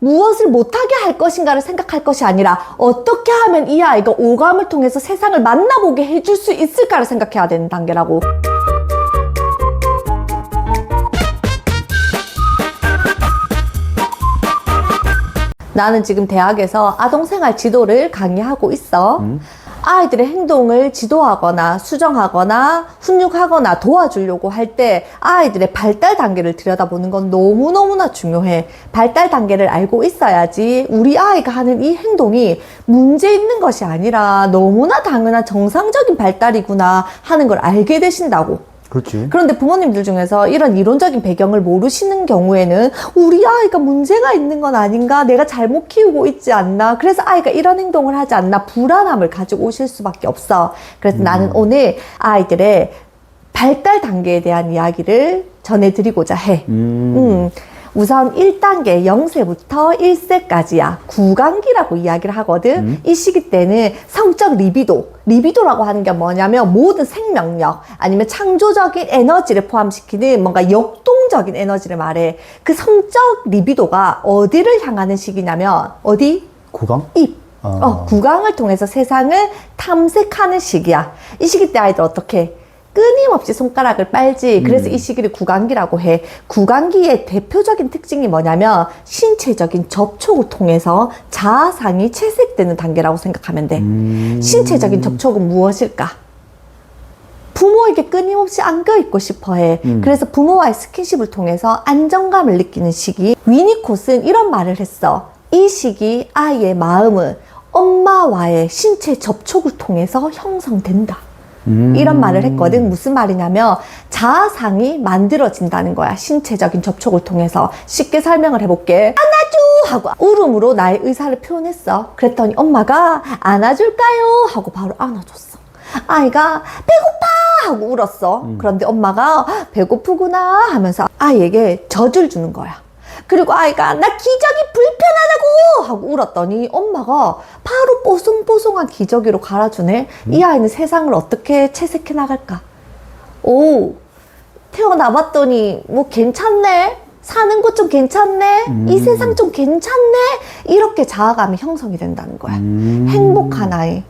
무엇을 못하게 할 것인가를 생각할 것이 아니라 어떻게 하면 이 아이가 오감을 통해서 세상을 만나보게 해줄 수 있을까를 생각해야 되는 단계라고. 나는 지금 대학에서 아동생활 지도를 강의하고 있어. 아이들의 행동을 지도하거나 수정하거나 훈육하거나 도와주려고 할 때 아이들의 발달 단계를 들여다보는 건 너무너무나 중요해. 발달 단계를 알고 있어야지 우리 아이가 하는 이 행동이 문제 있는 것이 아니라 너무나 당연한 정상적인 발달이구나 하는 걸 알게 되신다고. 그렇지. 그런데 부모님들 중에서 이런 이론적인 배경을 모르시는 경우에는 우리 아이가 문제가 있는 건 아닌가? 내가 잘못 키우고 있지 않나? 그래서 아이가 이런 행동을 하지 않나? 불안함을 가지고 오실 수밖에 없어. 그래서 나는 오늘 아이들의 발달 단계에 대한 이야기를 전해드리고자 해. 우선 1단계 0세부터 1세까지야. 구강기라고 이야기를 하거든. 이 시기 때는 성적 리비도라고 하는 게 뭐냐면 모든 생명력 아니면 창조적인 에너지를 포함시키는 뭔가 역동적인 에너지를 말해. 그 성적 리비도가 어디를 향하는 시기냐면 어디? 구강? 입. 구강을 통해서 세상을 탐색하는 시기야. 이 시기 때 아이들 어떻게? 끊임없이 손가락을 빨지. 그래서 이 시기를 구강기라고 해. 구강기의 대표적인 특징이 뭐냐면 신체적인 접촉을 통해서 자아상이 채색되는 단계라고 생각하면 돼. 신체적인 접촉은 무엇일까? 부모에게 끊임없이 안겨있고 싶어해. 그래서 부모와의 스킨십을 통해서 안정감을 느끼는 시기. 위니콧은 이런 말을 했어. 이 시기 아이의 마음은 엄마와의 신체 접촉을 통해서 형성된다. 이런 말을 했거든. 무슨 말이냐면 자아상이 만들어진다는 거야. 신체적인 접촉을 통해서. 쉽게 설명을 해볼게. 안아줘! 하고 울음으로 나의 의사를 표현했어. 그랬더니 엄마가 안아줄까요? 하고 바로 안아줬어. 아이가 배고파! 하고 울었어. 그런데 엄마가 배고프구나 하면서 아이에게 젖을 주는 거야. 그리고 아이가 나 기저귀 불편하다고 하고 울었더니 엄마가 바로 뽀송뽀송한 기저귀로 갈아주네. 이 아이는 세상을 어떻게 채색해 나갈까? 오, 태어나봤더니 뭐 괜찮네? 사는 곳 좀 괜찮네? 이 세상 좀 괜찮네? 이렇게 자아감이 형성이 된다는 거야. 행복한 아이,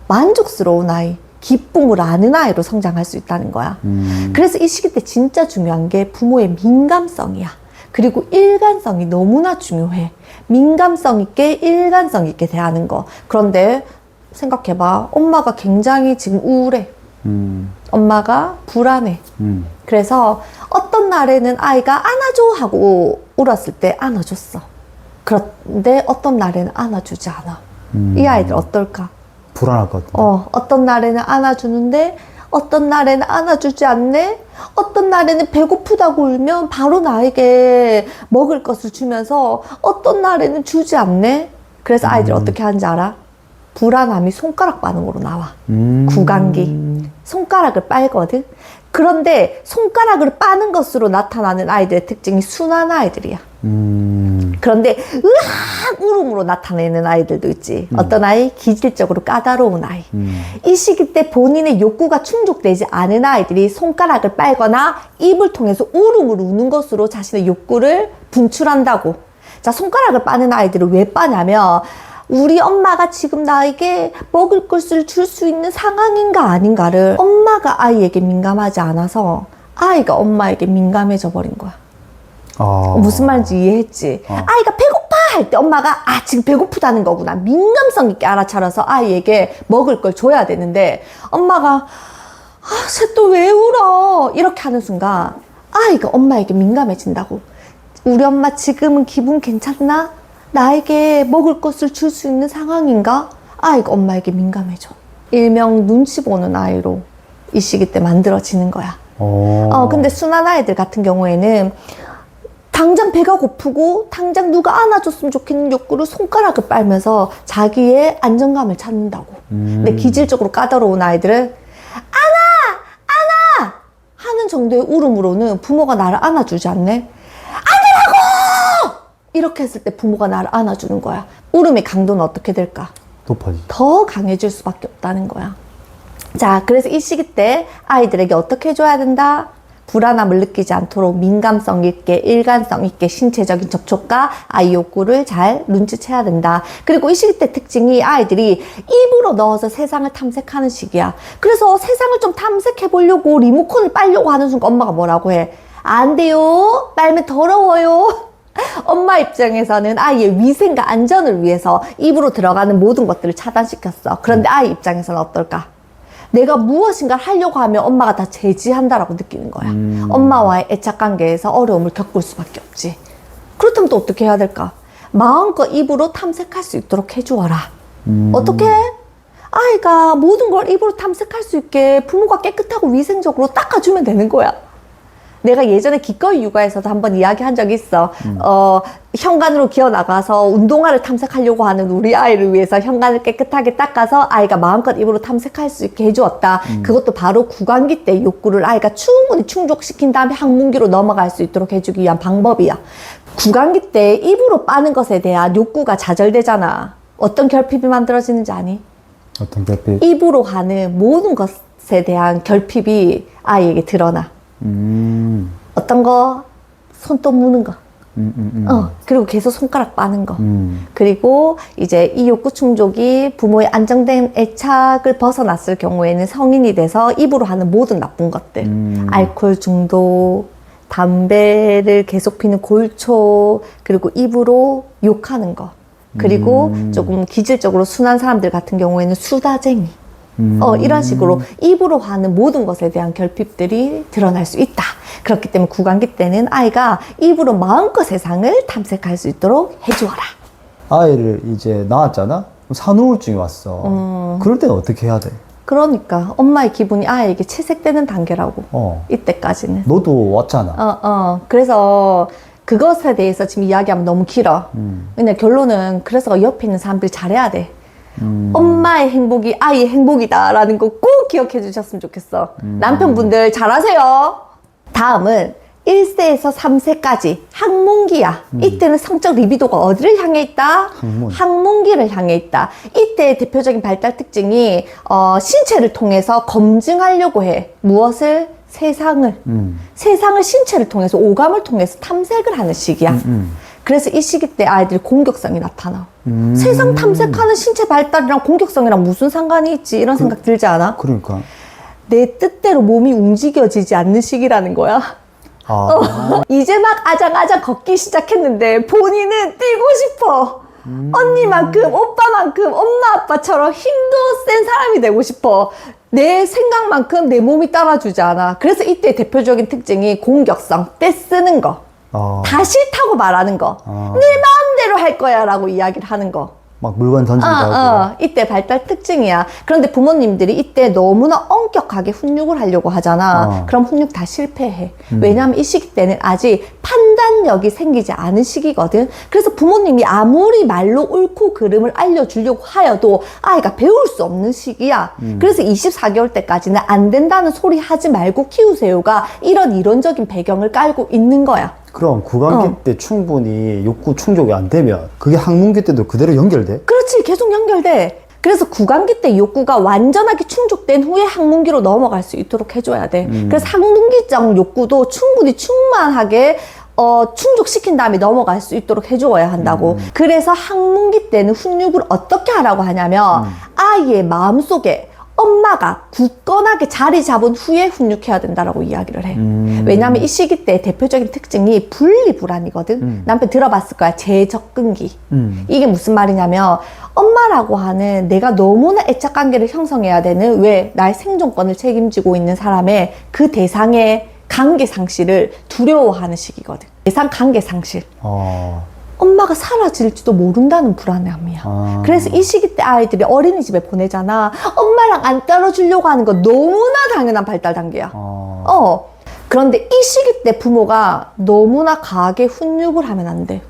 만족스러운 아이, 기쁨을 아는 아이로 성장할 수 있다는 거야. 그래서 이 시기 때 진짜 중요한 게 부모의 민감성이야. 그리고 일관성이 너무나 중요해. 민감성 있게 일관성 있게 대하는 거. 그런데 생각해봐. 엄마가 굉장히 지금 우울해. 엄마가 불안해. 그래서 어떤 날에는 아이가 안아줘 하고 울었을 때 안아줬어. 그런데 어떤 날에는 안아주지 않아. 이 아이들 어떨까? 불안할 것 같아. 어떤 날에는 안아주는데 어떤 날에는 안아주지 않네? 어떤 날에는 배고프다고 울면 바로 나에게 먹을 것을 주면서 어떤 날에는 주지 않네? 그래서 아이들이 어떻게 하는지 알아? 불안함이 손가락 반응으로 나와. 구강기. 손가락을 빨거든? 그런데 손가락을 빠는 것으로 나타나는 아이들의 특징이 순한 아이들이야. 그런데 으악 울음으로 나타내는 아이들도 있지. 어떤 아이? 기질적으로 까다로운 아이. 이 시기 때 본인의 욕구가 충족되지 않은 아이들이 손가락을 빨거나 입을 통해서 울음을 우는 것으로 자신의 욕구를 분출한다고. 자, 손가락을 빠는 아이들을 왜 빠냐면 우리 엄마가 지금 나에게 먹을 것을 줄 수 있는 상황인가 아닌가를 엄마가 아이에게 민감하지 않아서 아이가 엄마에게 민감해져 버린 거야. 무슨 말인지 이해했지? 아이가 배고파 할 때 엄마가 지금 배고프다는 거구나. 민감성 있게 알아차려서 아이에게 먹을 걸 줘야 되는데 엄마가 쟤 또 왜 울어? 이렇게 하는 순간 아이가 엄마에게 민감해진다고. 우리 엄마 지금은 기분 괜찮나? 나에게 먹을 것을 줄 수 있는 상황인가? 아이가 엄마에게 민감해져. 일명 눈치 보는 아이로 이 시기 때 만들어지는 거야. 근데 순한 아이들 같은 경우에는 당장 배가 고프고 당장 누가 안아줬으면 좋겠는 욕구를 손가락을 빨면서 자기의 안정감을 찾는다고. 근데 기질적으로 까다로운 아이들은 안아! 하는 정도의 울음으로는 부모가 나를 안아주지 않네. 이렇게 했을 때 부모가 나를 안아주는 거야. 울음의 강도는 어떻게 될까? 높아지. 더 강해질 수밖에 없다는 거야. 자, 그래서 이 시기 때 아이들에게 어떻게 해줘야 된다? 불안함을 느끼지 않도록 민감성 있게 일관성 있게 신체적인 접촉과 아이 욕구를 잘 눈치채야 된다. 그리고 이 시기 때 특징이 아이들이 입으로 넣어서 세상을 탐색하는 시기야. 그래서 세상을 좀 탐색해 보려고 리모컨을 빨려고 하는 순간 엄마가 뭐라고 해? 안 돼요. 빨면 더러워요. 엄마 입장에서는 아이의 위생과 안전을 위해서 입으로 들어가는 모든 것들을 차단시켰어. 그런데 아이 입장에서는 어떨까? 내가 무엇인가를 하려고 하면 엄마가 다 제지한다라고 느끼는 거야. 엄마와의 애착관계에서 어려움을 겪을 수밖에 없지. 그렇다면 또 어떻게 해야 될까? 마음껏 입으로 탐색할 수 있도록 해주어라. 어떻게? 아이가 모든 걸 입으로 탐색할 수 있게 부모가 깨끗하고 위생적으로 닦아주면 되는 거야. 내가 예전에 기꺼이 육아에서도 한번 이야기한 적이 있어. 현관으로 기어나가서 운동화를 탐색하려고 하는 우리 아이를 위해서 현관을 깨끗하게 닦아서 아이가 마음껏 입으로 탐색할 수 있게 해주었다. 그것도 바로 구강기 때 욕구를 아이가 충분히 충족시킨 다음에 항문기로 넘어갈 수 있도록 해주기 위한 방법이야. 구강기 때 입으로 빠는 것에 대한 욕구가 좌절되잖아. 어떤 결핍이 만들어지는지 아니? 어떤 결핍? 입으로 가는 모든 것에 대한 결핍이 아이에게 드러나. 어떤 거? 손톱 무는 거. 그리고 계속 손가락 빠는 거. 그리고 이제 이 욕구 충족이 부모의 안정된 애착을 벗어났을 경우에는 성인이 돼서 입으로 하는 모든 나쁜 것들. 알코올 중독, 담배를 계속 피는 골초, 그리고 입으로 욕하는 거. 그리고 조금 기질적으로 순한 사람들 같은 경우에는 수다쟁이. 이런 식으로 입으로 하는 모든 것에 대한 결핍들이 드러날 수 있다. 그렇기 때문에 구강기 때는 아이가 입으로 마음껏 세상을 탐색할 수 있도록 해주어라. 아이를 이제 낳았잖아? 산후우울증이 왔어. 그럴 때는 어떻게 해야 돼? 그러니까 엄마의 기분이 아이에게 채색되는 단계라고. 이때까지는. 너도 왔잖아. 그래서 그것에 대해서 지금 이야기하면 너무 길어. 근데 결론은 그래서 옆에 있는 사람들이 잘해야 돼. 엄마의 행복이 아이의 행복이다라는 거 꼭 기억해 주셨으면 좋겠어. 남편분들 잘하세요. 다음은 1세에서 3세까지 항문기야. 이때는 성적 리비도가 어디를 향해 있다? 항문기를 향해 있다. 이때의 대표적인 발달 특징이 신체를 통해서 검증하려고 해. 무엇을? 세상을. 세상을 신체를 통해서 오감을 통해서 탐색을 하는 시기야. 그래서 이 시기 때 아이들이 공격성이 나타나. 세상 탐색하는 신체 발달이랑 공격성이랑 무슨 상관이 있지? 이런 생각 들지 않아? 그러니까. 내 뜻대로 몸이 움직여지지 않는 시기라는 거야. 이제 막 아장아장 걷기 시작했는데 본인은 뛰고 싶어. 언니만큼, 오빠만큼, 엄마, 아빠처럼 힘도 센 사람이 되고 싶어. 내 생각만큼 내 몸이 따라주지 않아. 그래서 이때 대표적인 특징이 공격성, 떼쓰는 거. 다 싫다고 말하는 거. 내 마음대로 할 거야 라고 이야기를 하는 거. 막 물건 던지기도 하고. 이때 발달 특징이야. 그런데 부모님들이 이때 너무나 엄격하게 훈육을 하려고 하잖아. 그럼 훈육 다 실패해. 왜냐하면 이 시기 때는 아직 판단력이 생기지 않은 시기거든. 그래서 부모님이 아무리 말로 옳고 그름을 알려주려고 하여도 아이가 배울 수 없는 시기야. 그래서 24개월 때까지는 안 된다는 소리 하지 말고 키우세요가 이런 이론적인 배경을 깔고 있는 거야. 그럼 구강기 때 충분히 욕구 충족이 안 되면 그게 항문기 때도 그대로 연결돼? 그렇지, 계속 연결돼. 그래서 구강기 때 욕구가 완전하게 충족된 후에 항문기로 넘어갈 수 있도록 해줘야 돼. 그래서 항문기적 욕구도 충분히 충만하게 충족시킨 다음에 넘어갈 수 있도록 해줘야 한다고. 그래서 항문기 때는 훈육을 어떻게 하라고 하냐면 아이의 마음속에 엄마가 굳건하게 자리 잡은 후에 훈육해야 된다라고 이야기를 해. 왜냐하면 이 시기 때 대표적인 특징이 분리불안이거든. 남편 들어봤을 거야. 재접근기. 이게 무슨 말이냐면 엄마라고 하는 내가 너무나 애착관계를 형성해야 되는 왜 나의 생존권을 책임지고 있는 사람의 그 대상의 관계 상실을 두려워하는 시기거든. 대상 관계 상실. 엄마가 사라질지도 모른다는 불안함이야. 그래서 이 시기 때 아이들이 어린이집에 보내잖아. 엄마랑 안 떨어지려고 하는 거 너무나 당연한 발달 단계야. 그런데 이 시기 때 부모가 너무나 강하게 훈육을 하면 안 돼.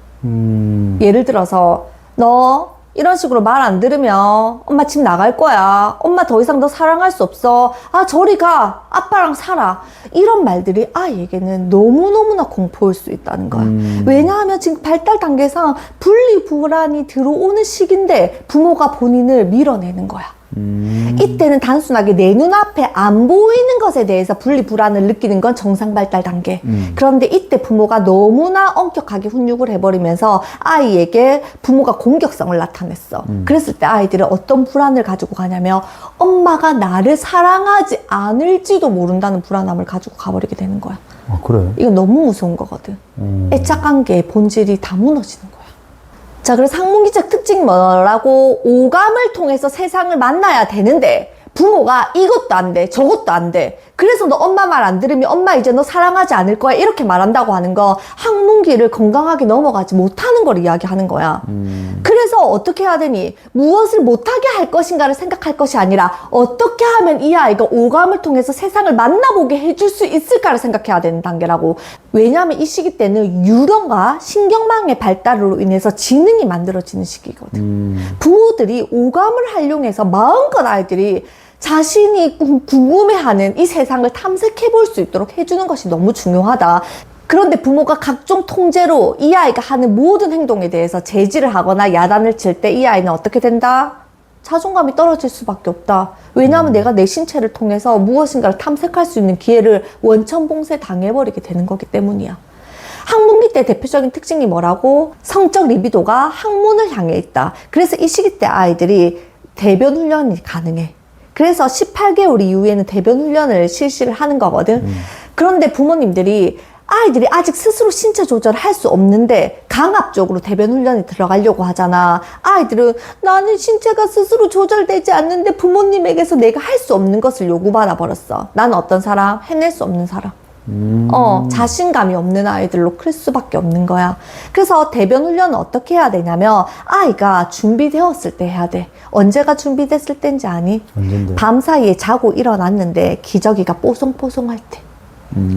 예를 들어서 너 이런 식으로 말 안 들으면 엄마 집 나갈 거야. 엄마 더 이상 너 사랑할 수 없어. 아, 저리 가. 아빠랑 살아. 이런 말들이 아이에게는 너무너무나 공포일 수 있다는 거야. 왜냐하면 지금 발달 단계상 분리불안이 들어오는 시기인데 부모가 본인을 밀어내는 거야. 이때는 단순하게 내 눈앞에 안 보이는 것에 대해서 분리 불안을 느끼는 건 정상 발달 단계. 그런데 이때 부모가 너무나 엄격하게 훈육을 해버리면서 아이에게 부모가 공격성을 나타냈어. 그랬을 때 아이들은 어떤 불안을 가지고 가냐면 엄마가 나를 사랑하지 않을지도 모른다는 불안함을 가지고 가버리게 되는 거야. 아, 그래? 이건 너무 무서운 거거든. 애착관계의 본질이 다 무너지는 거야. 자, 그래서 학문기적 특징이 뭐라고? 오감을 통해서 세상을 만나야 되는데 부모가 이것도 안 돼, 저것도 안 돼. 그래서 너 엄마 말 안 들으면 엄마 이제 너 사랑하지 않을 거야. 이렇게 말한다고 하는 거 학문기를 건강하게 넘어가지 못하는 걸 이야기하는 거야. 그래서 어떻게 해야 되니? 무엇을 못하게 할 것인가를 생각할 것이 아니라 어떻게 하면 이 아이가 오감을 통해서 세상을 만나보게 해줄 수 있을까를 생각해야 되는 단계라고. 왜냐하면 이 시기 때는 유령과 신경망의 발달으로 인해서 지능이 만들어지는 시기거든. 부모들이 오감을 활용해서 마음껏 아이들이 자신이 궁금해하는 이 세상을 탐색해 볼 수 있도록 해주는 것이 너무 중요하다. 그런데 부모가 각종 통제로 이 아이가 하는 모든 행동에 대해서 제지를 하거나 야단을 칠 때 이 아이는 어떻게 된다? 자존감이 떨어질 수밖에 없다. 왜냐하면 내가 내 신체를 통해서 무엇인가를 탐색할 수 있는 기회를 원천봉쇄 당해버리게 되는 거기 때문이야. 학문기 때 대표적인 특징이 뭐라고? 성적 리비도가 학문을 향해 있다. 그래서 이 시기 때 아이들이 대변 훈련이 가능해. 그래서 18개월 이후에는 대변 훈련을 실시를 하는 거거든. 그런데 부모님들이 아이들이 아직 스스로 신체 조절을 할 수 없는데 강압적으로 대변 훈련에 들어가려고 하잖아. 아이들은 나는 신체가 스스로 조절되지 않는데 부모님에게서 내가 할 수 없는 것을 요구받아 버렸어. 나는 어떤 사람? 해낼 수 없는 사람. 자신감이 없는 아이들로 클 수밖에 없는 거야. 그래서 대변 훈련은 어떻게 해야 되냐면 아이가 준비되었을 때 해야 돼. 언제가 준비됐을 때인지 아니? 언젠데? 밤사이에 자고 일어났는데 기저귀가 뽀송뽀송할 때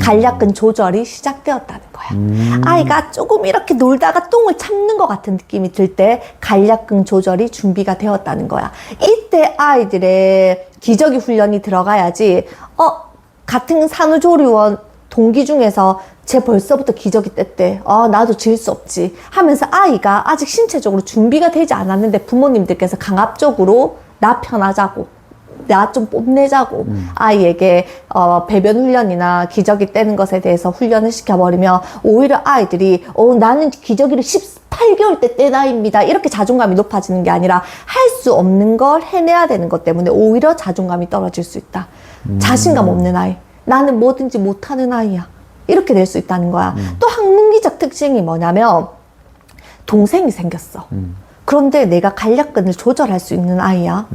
간략근 조절이 시작되었다는 거야. 아이가 조금 이렇게 놀다가 똥을 참는 것 같은 느낌이 들 때 간략근 조절이 준비가 되었다는 거야. 이때 아이들의 기저귀 훈련이 들어가야지 같은 산후조리원 동기 중에서 쟤 벌써부터 기저귀 뗐대. 나도 질 수 없지. 하면서 아이가 아직 신체적으로 준비가 되지 않았는데 부모님들께서 강압적으로 나 편하자고, 나 좀 뽐내자고 아이에게 배변 훈련이나 기저귀 떼는 것에 대해서 훈련을 시켜버리면 오히려 아이들이 나는 기저귀를 18개월 때 떼 나이입니다. 이렇게 자존감이 높아지는 게 아니라 할 수 없는 걸 해내야 되는 것 때문에 오히려 자존감이 떨어질 수 있다. 자신감 없는 아이. 나는 뭐든지 못하는 아이야. 이렇게 될 수 있다는 거야. 또 학문기적 특징이 뭐냐면 동생이 생겼어. 그런데 내가 간략근을 조절할 수 있는 아이야.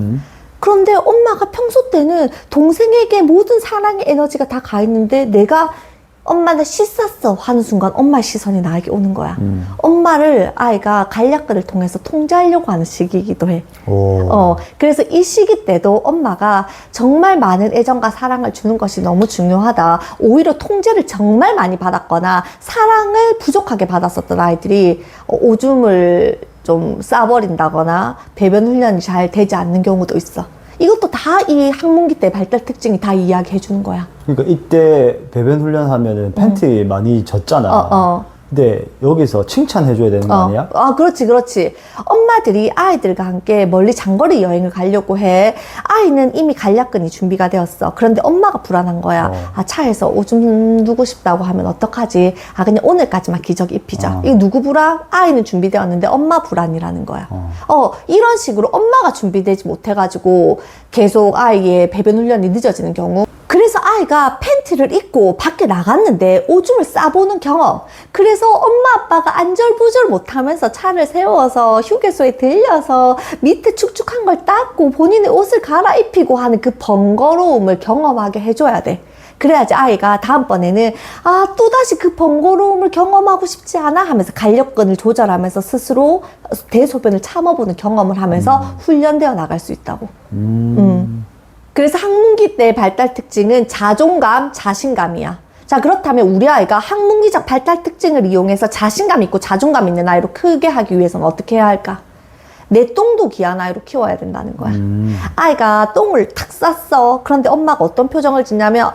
그런데 엄마가 평소 때는 동생에게 모든 사랑의 에너지가 다 가 있는데 내가 엄마 나 씻었어 하는 순간 엄마의 시선이 나에게 오는 거야. 엄마를 아이가 간략근을 통해서 통제하려고 하는 시기이기도 해. 그래서 이 시기 때도 엄마가 정말 많은 애정과 사랑을 주는 것이 너무 중요하다. 오히려 통제를 정말 많이 받았거나 사랑을 부족하게 받았었던 아이들이 오줌을 좀 싸버린다거나 배변 훈련이 잘 되지 않는 경우도 있어. 이것도 다 이 학문기 때 발달 특징이 다 이야기해 주는 거야. 그러니까 이때 배변 훈련하면은 팬티 많이 젖잖아. 근데 여기서 칭찬해줘야 되는 거 아니야? 그렇지, 그렇지. 엄마들이 아이들과 함께 멀리 장거리 여행을 가려고 해. 아이는 이미 간략근이 준비가 되었어. 그런데 엄마가 불안한 거야. 차에서 오줌 누고 싶다고 하면 어떡하지? 그냥 오늘까지만 기저귀 입히자. 이거 누구 불안? 아이는 준비되었는데 엄마 불안이라는 거야. 이런 식으로 엄마가 준비되지 못해가지고 계속 아이의 배변 훈련이 늦어지는 경우. 그래서 아이가 팬티를 입고 밖에 나갔는데 오줌을 싸보는 경험. 그래서 엄마 아빠가 안절부절 못하면서 차를 세워서 휴게소에 들려서 밑에 축축한 걸 닦고 본인의 옷을 갈아입히고 하는 그 번거로움을 경험하게 해줘야 돼. 그래야지 아이가 다음번에는 또다시 그 번거로움을 경험하고 싶지 않아 하면서 간략근을 조절하면서 스스로 대소변을 참아보는 경험을 하면서 훈련되어 나갈 수 있다고. 그래서 학문기 때 발달 특징은 자존감, 자신감이야. 자, 그렇다면 우리 아이가 학문기적 발달 특징을 이용해서 자신감 있고 자존감 있는 아이로 크게 하기 위해서는 어떻게 해야 할까? 내 똥도 귀한 아이로 키워야 된다는 거야. 아이가 똥을 탁 쌌어. 그런데 엄마가 어떤 표정을 짓냐면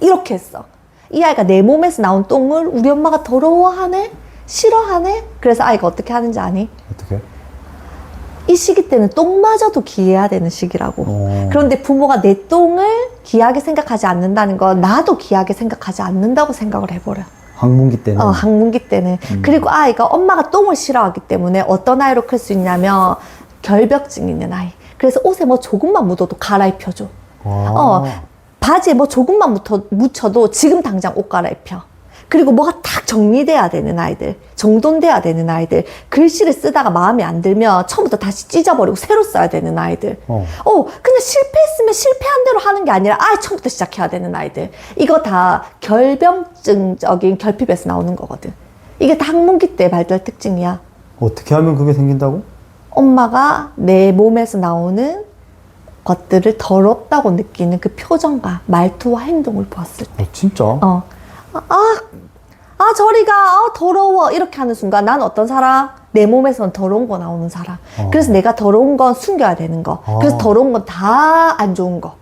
이렇게 했어. 이 아이가 내 몸에서 나온 똥을 우리 엄마가 더러워하네? 싫어하네? 그래서 아이가 어떻게 하는지 아니? 어떻게? 이 시기 때는 똥마저도 귀해야 되는 시기라고. 어. 그런데 부모가 내 똥을 귀하게 생각하지 않는다는 건 나도 귀하게 생각하지 않는다고 생각을 해버려. 학문기 때는. 학문기 때는. 그리고 아이가 엄마가 똥을 싫어하기 때문에 어떤 아이로 클 수 있냐면 결벽증 있는 아이. 그래서 옷에 뭐 조금만 묻어도 갈아입혀줘. 바지에 뭐 조금만 묻혀도 지금 당장 옷 갈아입혀. 그리고 뭐가 딱 정리돼야 되는 아이들, 정돈돼야 되는 아이들, 글씨를 쓰다가 마음에 안 들면 처음부터 다시 찢어버리고 새로 써야 되는 아이들. 그냥 실패했으면 실패한 대로 하는 게 아니라 아예 처음부터 시작해야 되는 아이들. 이거 다 결병증적인 결핍에서 나오는 거거든. 이게 다 학문기 때 발달 특징이야. 어떻게 하면 그게 생긴다고? 엄마가 내 몸에서 나오는 것들을 더럽다고 느끼는 그 표정과 말투와 행동을 보았을 때. 진짜? 저리 가, 더러워. 이렇게 하는 순간, 난 어떤 사람? 내 몸에서는 더러운 거 나오는 사람. 그래서 내가 더러운 건 숨겨야 되는 거. 그래서 더러운 건 다 안 좋은 거.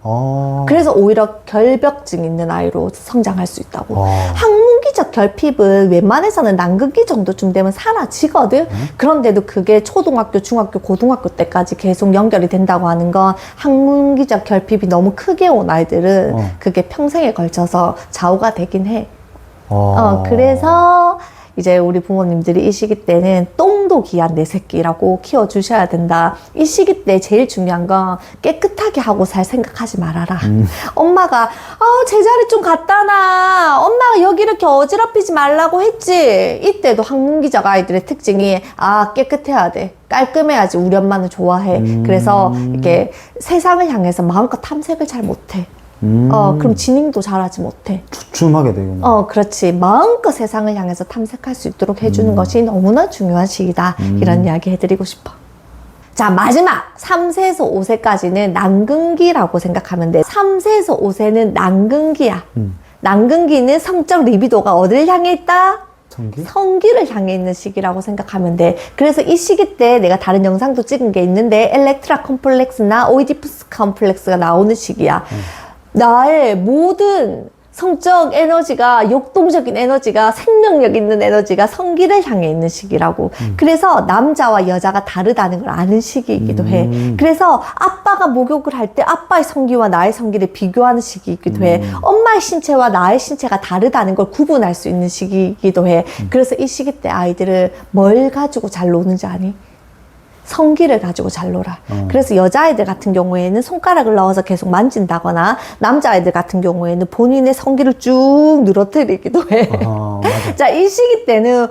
그래서 오히려 결벽증 있는 아이로 성장할 수 있다고. 학문기적 결핍은 웬만해서는 난극기 정도쯤 되면 사라지거든. 그런데도 그게 초등학교, 중학교, 고등학교 때까지 계속 연결이 된다고 하는 건 학문기적 결핍이 너무 크게 온 아이들은 그게 평생에 걸쳐서 좌우가 되긴 해. 그래서 이제 우리 부모님들이 이 시기 때는 똥도 귀한 내 새끼라고 키워주셔야 된다. 이 시기 때 제일 중요한 건 깨끗하게 하고 살 생각하지 말아라. 엄마가 제자리 좀 갖다 놔. 엄마가 여기 이렇게 어지럽히지 말라고 했지. 이때도 학문기적 아이들의 특징이 깨끗해야 돼. 깔끔해야지 우리 엄마는 좋아해. 그래서 이렇게 세상을 향해서 마음껏 탐색을 잘 못해. 그럼 지능도 잘하지 못해. 주춤하게 되겠네. 그렇지. 마음껏 세상을 향해서 탐색할 수 있도록 해주는 것이 너무나 중요한 시기다. 이런 이야기 해드리고 싶어. 자, 마지막 3세에서 5세까지는 난근기라고 생각하면 돼. 3세에서 5세는 난근기야. 난근기는 성적 리비도가 어디를 향해 있다? 성기를 향해 있는 시기라고 생각하면 돼. 그래서 이 시기 때 내가 다른 영상도 찍은 게 있는데 엘렉트라 컴플렉스나 오이디푸스 컴플렉스가 나오는 시기야. 나의 모든 성적 에너지가, 역동적인 에너지가, 생명력 있는 에너지가 성기를 향해 있는 시기라고. 그래서 남자와 여자가 다르다는 걸 아는 시기이기도 해. 그래서 아빠가 목욕을 할 때 아빠의 성기와 나의 성기를 비교하는 시기이기도 해. 엄마의 신체와 나의 신체가 다르다는 걸 구분할 수 있는 시기이기도 해. 그래서 이 시기 때 아이들을 뭘 가지고 잘 노는지 아니? 성기를 가지고 잘 놀아. 그래서 여자아이들 같은 경우에는 손가락을 넣어서 계속 만진다거나 남자아이들 같은 경우에는 본인의 성기를 쭉 늘어뜨리기도 해. 자, 이 시기 때는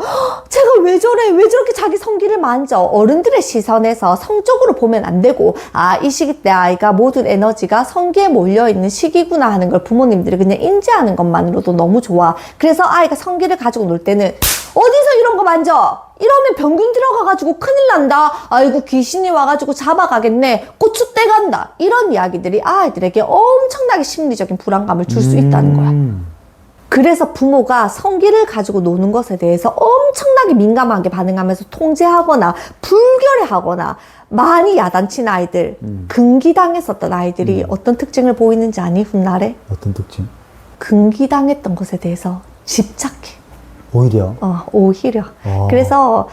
제가 왜 저래? 왜 저렇게 자기 성기를 만져? 어른들의 시선에서 성적으로 보면 안 되고 이 시기 때 아이가 모든 에너지가 성기에 몰려있는 시기구나 하는 걸 부모님들이 그냥 인지하는 것만으로도 너무 좋아. 그래서 아이가 성기를 가지고 놀 때는 어디서 이런 거 만져? 이러면 병균 들어가가지고 큰일 난다. 아이고 귀신이 와가지고 잡아가겠네. 고추 떼간다. 이런 이야기들이 아이들에게 엄청나게 심리적인 불안감을 줄 수 있다는 거야. 그래서 부모가 성기를 가지고 노는 것에 대해서 엄청나게 민감하게 반응하면서 통제하거나 불결해하거나 많이 야단친 아이들, 금기당했었던 아이들이 어떤 특징을 보이는지 아니? 훗날에? 어떤 특징? 금기당했던 것에 대해서 집착해. 오히려? 오히려. 그래서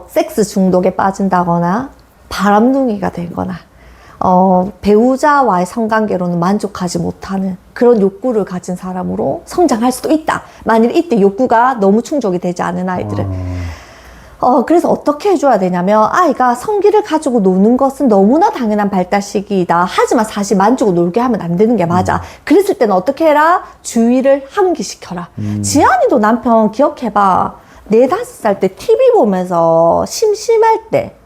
섹스 중독에 빠진다거나 바람둥이가 되거나 배우자와의 성관계로는 만족하지 못하는 그런 욕구를 가진 사람으로 성장할 수도 있다. 만일 이때 욕구가 너무 충족이 되지 않은 아이들은. 그래서 어떻게 해줘야 되냐면 아이가 성기를 가지고 노는 것은 너무나 당연한 발달 시기이다. 하지만 사실 만지고 놀게 하면 안 되는 게 맞아. 그랬을 때는 어떻게 해라? 주의를 환기시켜라. 지안이도 남편 기억해봐. 4, 5살 때 TV 보면서 심심할 때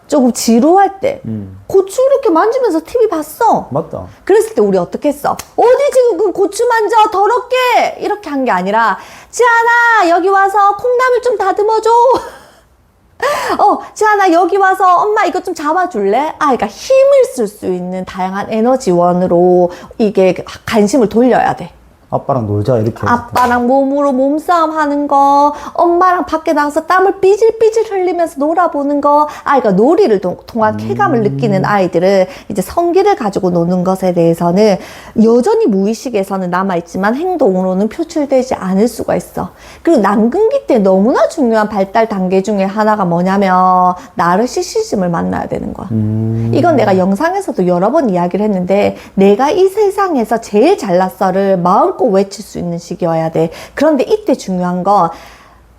조금 지루할 때 고추 이렇게 만지면서 TV 봤어. 맞다. 그랬을 때 우리 어떻게 했어? 어디 지금 그 고추 만져 더럽게 이렇게 한 게 아니라 지안아 여기 와서 콩나물 좀 다듬어줘. 지안아 여기 와서 엄마 이거 좀 잡아줄래? 아이가 힘을 쓸 수 있는 다양한 에너지원으로 이게 관심을 돌려야 돼. 아빠랑 놀자 이렇게 해서. 아빠랑 몸으로 몸싸움 하는 거, 엄마랑 밖에 나가서 땀을 삐질삐질 흘리면서 놀아보는 거, 아이가 놀이를 통한 쾌감을 느끼는 아이들은 이제 성기를 가지고 노는 것에 대해서는 여전히 무의식에서는 남아있지만 행동으로는 표출되지 않을 수가 있어. 그리고 난근기 때 너무나 중요한 발달 단계 중에 하나가 뭐냐면 나르시시즘을 만나야 되는 거야. 이건 내가 영상에서도 여러 번 이야기를 했는데, 내가 이 세상에서 제일 잘났어를 마음껏 외칠 수 있는 시기여야 돼. 그런데 이때 중요한 건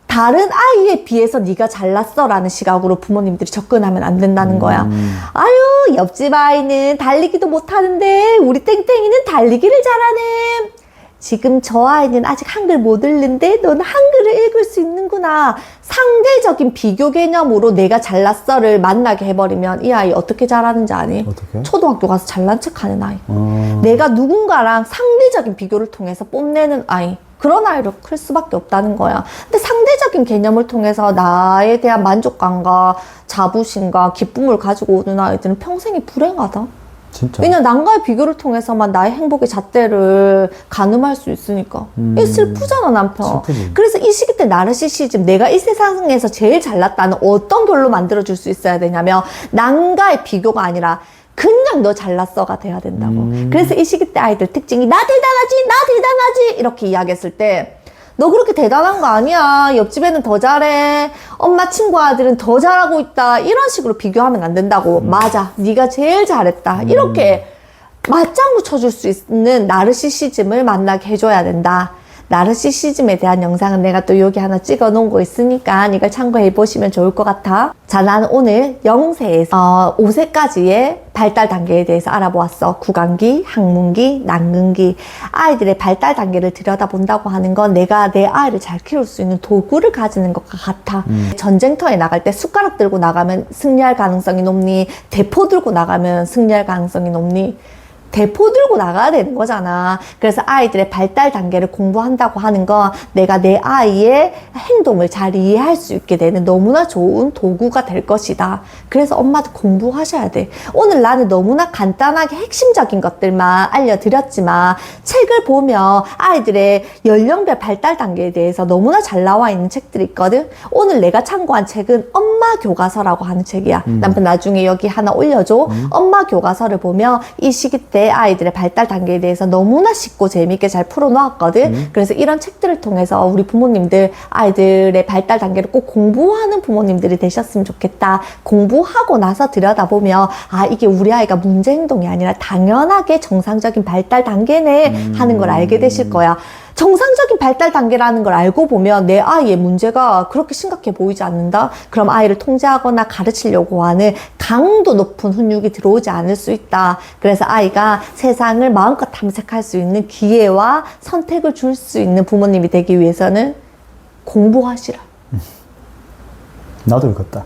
다른 아이에 비해서 네가 잘났어 라는 시각으로 부모님들이 접근하면 안 된다는 거야. 아유, 옆집 아이는 달리기도 못하는데 우리 땡땡이는 달리기를 잘하네. 지금 저 아이는 아직 한글 못 읽는데 너는 한글을 읽을 수 있는구나. 상대적인 비교 개념으로 내가 잘났어를 만나게 해버리면 이 아이 어떻게 잘하는지 아니? 어떻게? 초등학교 가서 잘난 척하는 아이. 내가 누군가랑 상대적인 비교를 통해서 뽐내는 아이. 그런 아이로 클 수밖에 없다는 거야. 근데 상대적인 개념을 통해서 나에 대한 만족감과 자부심과 기쁨을 가지고 오는 아이들은 평생이 불행하다. 진짜. 왜냐면 남과의 비교를 통해서만 나의 행복의 잣대를 가늠할 수 있으니까. 이게 슬프잖아, 남편. 슬프지. 그래서 이 시기 때 나르시시즘, 내가 이 세상에서 제일 잘났다는 어떤 결로 만들어줄 수 있어야 되냐면, 남과의 비교가 아니라 그냥 너 잘났어가 돼야 된다고. 그래서 이 시기 때 아이들 특징이 나 대단하지, 나 대단하지 이렇게 이야기했을 때, 너 그렇게 대단한 거 아니야. 옆집에는 더 잘해. 엄마 친구 아들은 더 잘하고 있다. 이런 식으로 비교하면 안 된다고. 맞아. 네가 제일 잘했다. 이렇게 맞장구 쳐줄 수 있는 나르시시즘을 만나게 해줘야 된다. 나르시시즘에 대한 영상은 내가 또 여기 하나 찍어 놓은 거 있으니까 이걸 참고해 보시면 좋을 것 같아. 자, 나는 오늘 0세에서 5세까지의 발달 단계에 대해서 알아보았어. 구강기, 학문기, 난근기. 아이들의 발달 단계를 들여다본다고 하는 건 내가 내 아이를 잘 키울 수 있는 도구를 가지는 것과 같아. 전쟁터에 나갈 때 숟가락 들고 나가면 승리할 가능성이 높니? 대포 들고 나가면 승리할 가능성이 높니? 대포 들고 나가야 되는 거잖아. 그래서 아이들의 발달 단계를 공부한다고 하는 건 내가 내 아이의 행동을 잘 이해할 수 있게 되는 너무나 좋은 도구가 될 것이다. 그래서 엄마도 공부하셔야 돼. 오늘 나는 너무나 간단하게 핵심적인 것들만 알려드렸지만 책을 보면 아이들의 연령별 발달 단계에 대해서 너무나 잘 나와 있는 책들이 있거든. 오늘 내가 참고한 책은 엄마 교과서라고 하는 책이야. 남편 나중에 여기 하나 올려줘. 엄마 교과서를 보면 이 시기 때 아이들의 발달 단계에 대해서 너무나 쉽고 재미있게 잘 풀어놓았거든. 그래서 이런 책들을 통해서 우리 부모님들 아이들의 발달 단계를 꼭 공부하는 부모님들이 되셨으면 좋겠다. 공부하고 나서 들여다보면 아, 이게 우리 아이가 문제 행동이 아니라 당연하게 정상적인 발달 단계네 하는 걸 알게 되실 거야. 정상적인 발달 단계라는 걸 알고 보면 내 아이의 문제가 그렇게 심각해 보이지 않는다? 그럼 아이를 통제하거나 가르치려고 하는 강도 높은 훈육이 들어오지 않을 수 있다. 그래서 아이가 세상을 마음껏 탐색할 수 있는 기회와 선택을 줄 수 있는 부모님이 되기 위해서는 공부하시라. 나도 읽었다.